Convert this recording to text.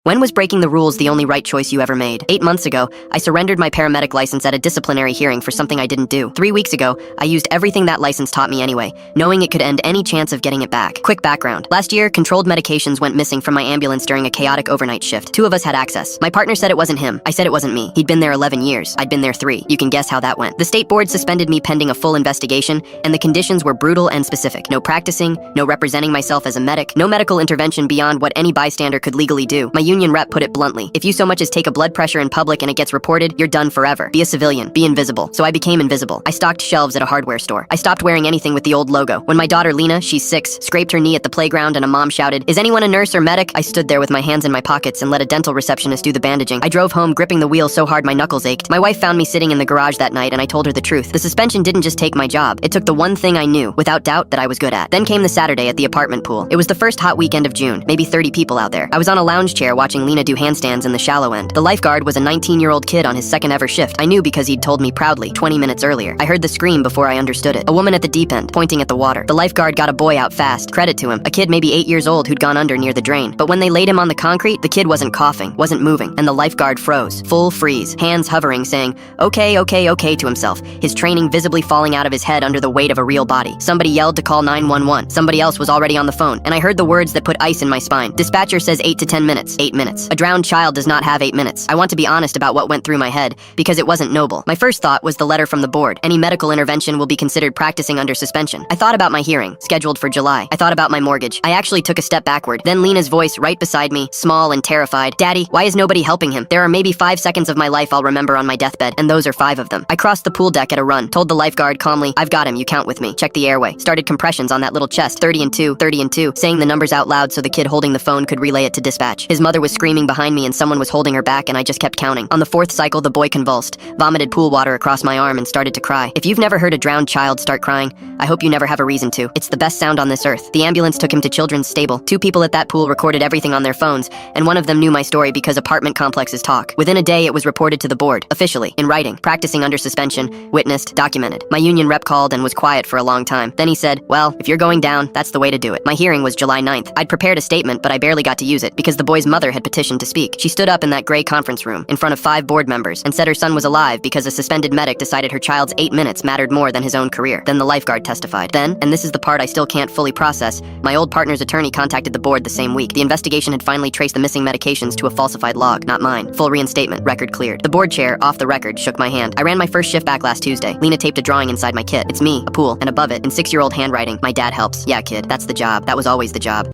When was breaking the rules the only right choice you ever made? 8 months ago, I surrendered my paramedic license at a disciplinary hearing for something I didn't do. 3 weeks ago, I used everything that license taught me anyway, knowing it could end any chance of getting it back. Quick background. Last year, controlled medications went missing from my ambulance during a chaotic overnight shift. 2 of us had access. My partner said it wasn't him. I said it wasn't me. He'd been there 11 years. I'd been there 3. You can guess how that went. The state board suspended me pending a full investigation, and the conditions were brutal and specific. No practicing, no representing myself as a medic, no medical intervention beyond what any bystander could legally do. My union rep put it bluntly. If you so much as take a blood pressure in public and it gets reported, you're done forever. Be a civilian. Be invisible. So I became invisible. I stocked shelves at a hardware store. I stopped wearing anything with the old logo. When my daughter Lena, she's 6, scraped her knee at the playground and a mom shouted, "Is anyone a nurse or medic?" I stood there with my hands in my pockets and let a dental receptionist do the bandaging. I drove home gripping the wheel so hard my knuckles ached. My wife found me sitting in the garage that night and I told her the truth. The suspension didn't just take my job. It took the one thing I knew, without doubt, that I was good at. Then came the Saturday at the apartment pool. It was the first hot weekend of June. Maybe 30 people out there. I was on a lounge chair watching Lena do handstands in the shallow end. The lifeguard was a 19-year-old kid on his second ever shift. I knew because he'd told me proudly 20 minutes earlier. I heard the scream before I understood it. A woman at the deep end, pointing at the water. The lifeguard got a boy out fast. Credit to him. A kid maybe 8 years old who'd gone under near the drain. But when they laid him on the concrete, the kid wasn't coughing, wasn't moving, and the lifeguard froze. Full freeze. Hands hovering, saying, okay, to himself. His training visibly falling out of his head under the weight of a real body. Somebody yelled to call 911. Somebody else was already on the phone, and I heard the words that put ice in my spine. Dispatcher says 8 to 10 minutes. 8 minutes. A drowned child does not have 8 minutes. I want to be honest about what went through my head, because it wasn't noble. My first thought was the letter from the board. Any medical intervention will be considered practicing under suspension. I thought about my hearing, scheduled for July. I thought about my mortgage. I actually took a step backward. Then Lena's voice right beside me, small and terrified. "Daddy, why is nobody helping him? There are maybe 5 seconds of my life I'll remember on my deathbed, and those are 5 of them." I crossed the pool deck at a run, told the lifeguard calmly, "I've got him, you count with me." Checked the airway. Started compressions on that little chest, 30 and 2, 30 and 2, saying the numbers out loud so the kid holding the phone could relay it to dispatch. His mother was screaming behind me and someone was holding her back, and I just kept counting. On the 4th cycle, the boy convulsed, vomited pool water across my arm and started to cry. If you've never heard a drowned child start crying, I hope you never have a reason to. It's the best sound on this earth. The ambulance took him to Children's Stable. 2 people at that pool recorded everything on their phones, and one of them knew my story because apartment complexes talk. Within a day, it was reported to the board, officially, in writing, practicing under suspension, witnessed, documented. My union rep called and was quiet for a long time. Then he said, "Well, if you're going down, that's the way to do it." My hearing was July 9th. I'd prepared a statement, but I barely got to use it because the boy's mother had petitioned to speak. She stood up in that gray conference room, in front of 5 board members, and said her son was alive because a suspended medic decided her child's 8 minutes mattered more than his own career. Then the lifeguard testified. Then, and this is the part I still can't fully process, my old partner's attorney contacted the board the same week. The investigation had finally traced the missing medications to a falsified log, not mine. Full reinstatement, record cleared. The board chair, off the record, shook my hand. I ran my first shift back last Tuesday. Lena taped a drawing inside my kit. It's me, a pool, and above it, in 6-year-old handwriting, "My dad helps." Yeah, kid, that's the job. That was always the job.